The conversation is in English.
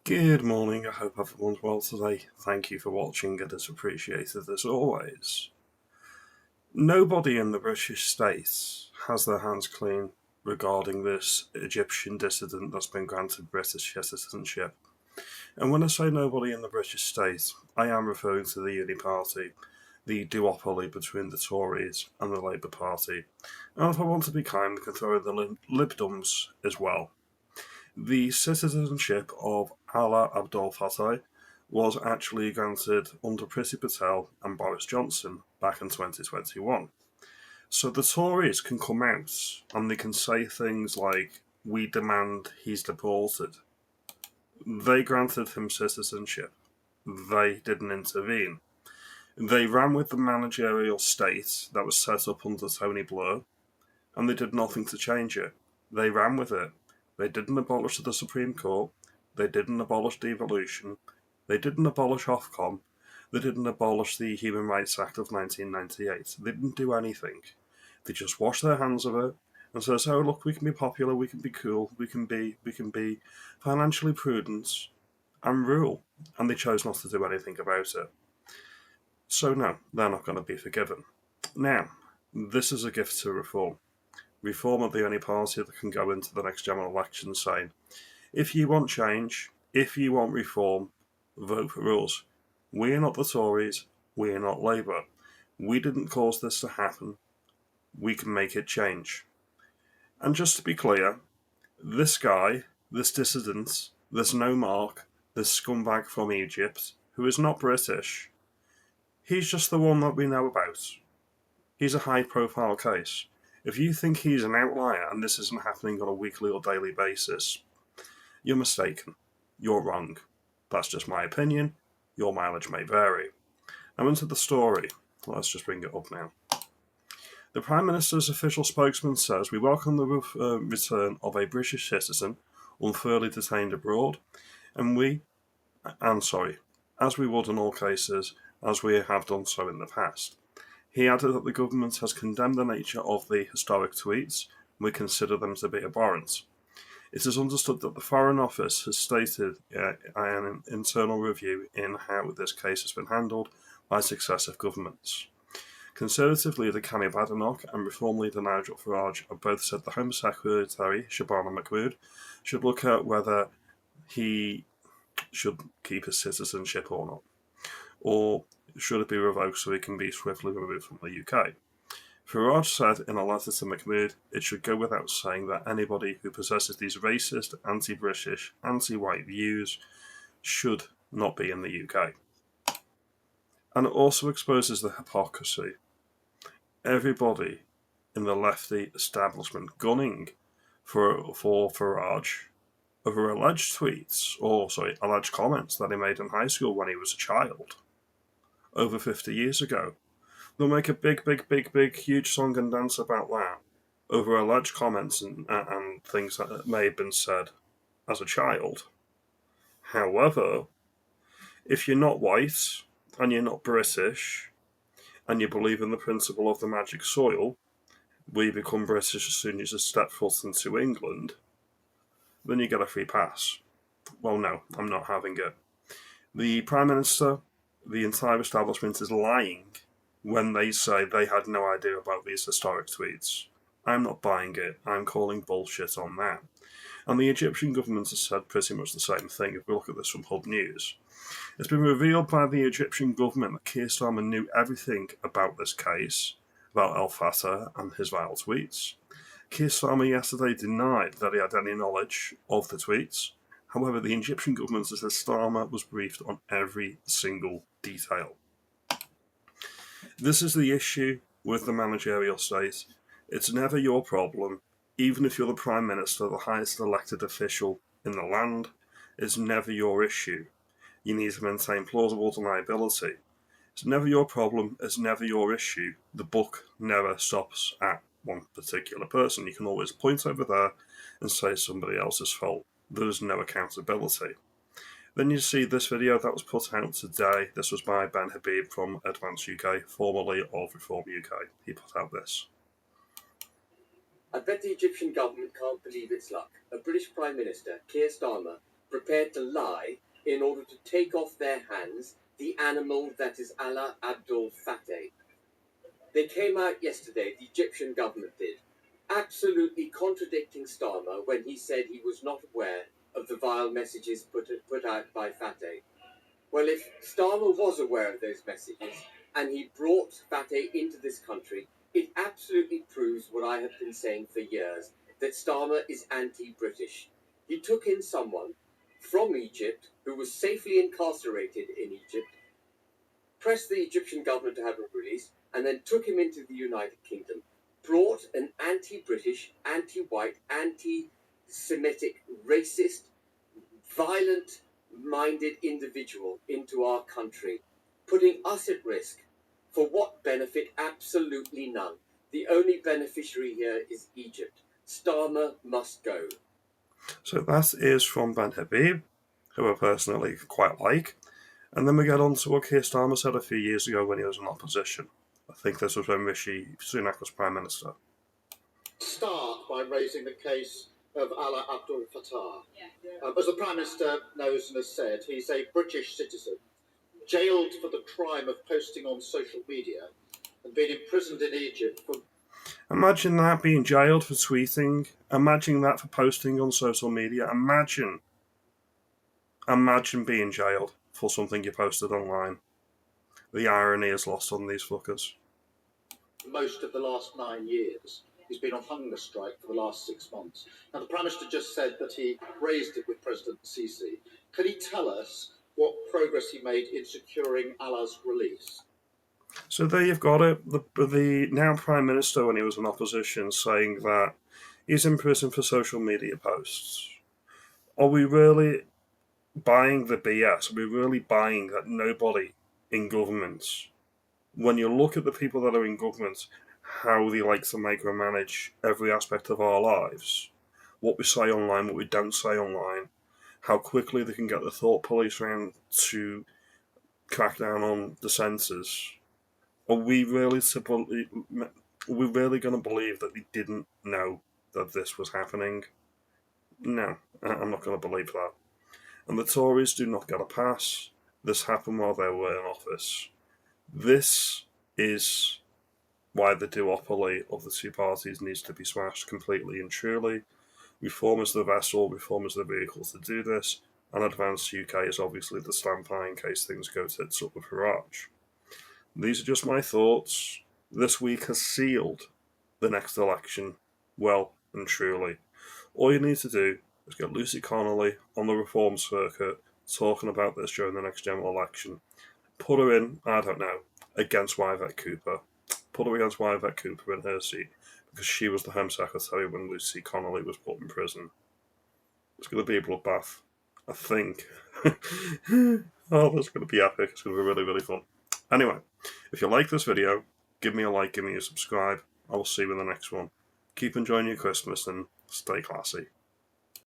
Good morning, I hope everyone's well today. Thank you for watching, it is appreciated as always. Nobody in the British state has their hands clean regarding this Egyptian dissident that's been granted British citizenship. And when I say nobody in the British state, I am referring to the Uni Party, the duopoly between the Tories and the Labour Party. And if I want to be kind, I can throw in the Lib Dems as well. The citizenship of Alaa Abd El-Fattah was actually granted under Priti Patel and Boris Johnson back in 2021. So the Tories can come out and they can say things like, "We demand he's deported." They granted him citizenship. They didn't intervene. They ran with the managerial state that was set up under Tony Blair, and they did nothing to change it. They ran with it. They didn't abolish the Supreme Court. They didn't abolish devolution. They didn't abolish Ofcom. They didn't abolish the Human Rights Act of 1998. They didn't do anything. They just washed their hands of it and says, "Oh look, we can be popular, we can be cool, we can be financially prudent and rule." And they chose not to do anything about it. So no, they're not going to be forgiven. Now, this is a gift to reform. Reform are the only party that can go into the next general election saying, if you want change, if you want reform, vote for us. We are not the Tories, we are not Labour. We didn't cause this to happen. We can make it change. And just to be clear, this guy, this dissident, this no-mark, this scumbag from Egypt, who is not British, he's just the one that we know about. He's a high-profile case. If you think he's an outlier and this isn't happening on a weekly or daily basis, you're mistaken. You're wrong. That's just my opinion. Your mileage may vary. Now into the story. Let's just bring it up now. The Prime Minister's official spokesman says, "We welcome the return of a British citizen unfairly detained abroad, as we would in all cases, as we have done so in the past." He added that the government has condemned the nature of the historic tweets, and we consider them to be abhorrent. It is understood that the Foreign Office has stated an internal review in how this case has been handled by successive governments. Conservative leader Kami Badenoch and Reform leader Nigel Farage have both said the Home Secretary, Shabana Mahmood, should look at whether he should keep his citizenship or not, or should it be revoked so he can be swiftly removed from the UK. Farage said in a letter to Mahmood, "It should go without saying that anybody who possesses these racist, anti-British, anti-white views should not be in the UK." And it also exposes the hypocrisy. Everybody in the lefty establishment gunning for Farage over alleged comments that he made in high school when he was a child, over 50 years ago. They'll make a big, huge song and dance about that over alleged comments and things that may have been said as a child. However, if you're not white and you're not British and you believe in the principle of the magic soil, where you become British as soon as you step foot into England, then you get a free pass. Well, no, I'm not having it. The Prime Minister, the entire establishment is lying when they say they had no idea about these historic tweets. I'm not buying it. I'm calling bullshit on that. And the Egyptian government has said pretty much the same thing if we look at this from Hub News. It's been revealed by the Egyptian government that Keir Starmer knew everything about this case, about El-Fattah and his vile tweets. Keir Starmer yesterday denied that he had any knowledge of the tweets. However, the Egyptian government says Starmer was briefed on every single detail. This is the issue with the managerial state. It's never your problem, even if you're the Prime Minister, the highest elected official in the land. It's never your issue. You need to maintain plausible deniability. It's never your problem, it's never your issue. The buck never stops at one particular person. You can always point over there and say somebody else's fault. There is no accountability. Then you see this video that was put out today. This was by Ben Habib from Advance UK, formerly of Reform UK. He put out this. "I bet the Egyptian government can't believe its luck. A British Prime Minister, Keir Starmer, prepared to lie in order to take off their hands the animal that is Alaa Abd El-Fattah. They came out yesterday, the Egyptian government did, absolutely contradicting Starmer when he said he was not aware of the vile messages put out by Fattah. Well, if Starmer was aware of those messages and he brought Fattah into this country, it absolutely proves what I have been saying for years, that Starmer is anti-British. He took in someone from Egypt who was safely incarcerated in Egypt, pressed the Egyptian government to have him released, and then took him into the United Kingdom, brought an anti-British, anti-white, anti-Semitic, racist, violent-minded individual into our country, putting us at risk. For what benefit? Absolutely none. The only beneficiary here is Egypt. Starmer must go. So that is from Ben Habib, who I personally quite like. And then we get on to what Keir Starmer said a few years ago when he was in opposition. I think this was when Rishi Sunak was Prime Minister. Start by raising the case of Alaa Abd El-Fattah. As the Prime Minister knows and has said, he's a British citizen, jailed for the crime of posting on social media and being imprisoned in Egypt for... Imagine that, being jailed for tweeting. Imagine that for posting on social media. Imagine being jailed for something you posted online. The irony is lost on these fuckers. Most of the last 9 years. He's been on hunger strike for the last 6 months. Now, the Prime Minister just said that he raised it with President Sisi. Can he tell us what progress he made in securing Alaa's release? So there you've got it. The now Prime Minister, when he was in opposition, saying that he's in prison for social media posts. Are we really buying the BS? Are we really buying that nobody in government, when you look at the people that are in government, how they like to micromanage every aspect of our lives, what we say online, what we don't say online, how quickly they can get the thought police around to crack down on dissenters. Are we really going to believe that they didn't know that this was happening? No, I'm not going to believe that. And the Tories do not get a pass. This happened while they were in office. This is why the duopoly of the two parties needs to be smashed completely and truly. Reform is the vessel, reform is the vehicle to do this, and Advanced UK is obviously the standby in case things go tits up with Farage. These are just my thoughts. This week has sealed the next election well and truly. All you need to do is get Lucy Connolly on the reform circuit talking about this during the next general election. Put her in, I don't know, against Yvette Cooper. Put her against Yvette Cooper in her seat, because she was the Home Secretary when Lucy Connolly was put in prison. It's going to be a bloodbath, I think. Oh, that's going to be epic. It's going to be really, really fun. Anyway, if you like this video, give me a like, give me a subscribe. I will see you in the next one. Keep enjoying your Christmas and stay classy.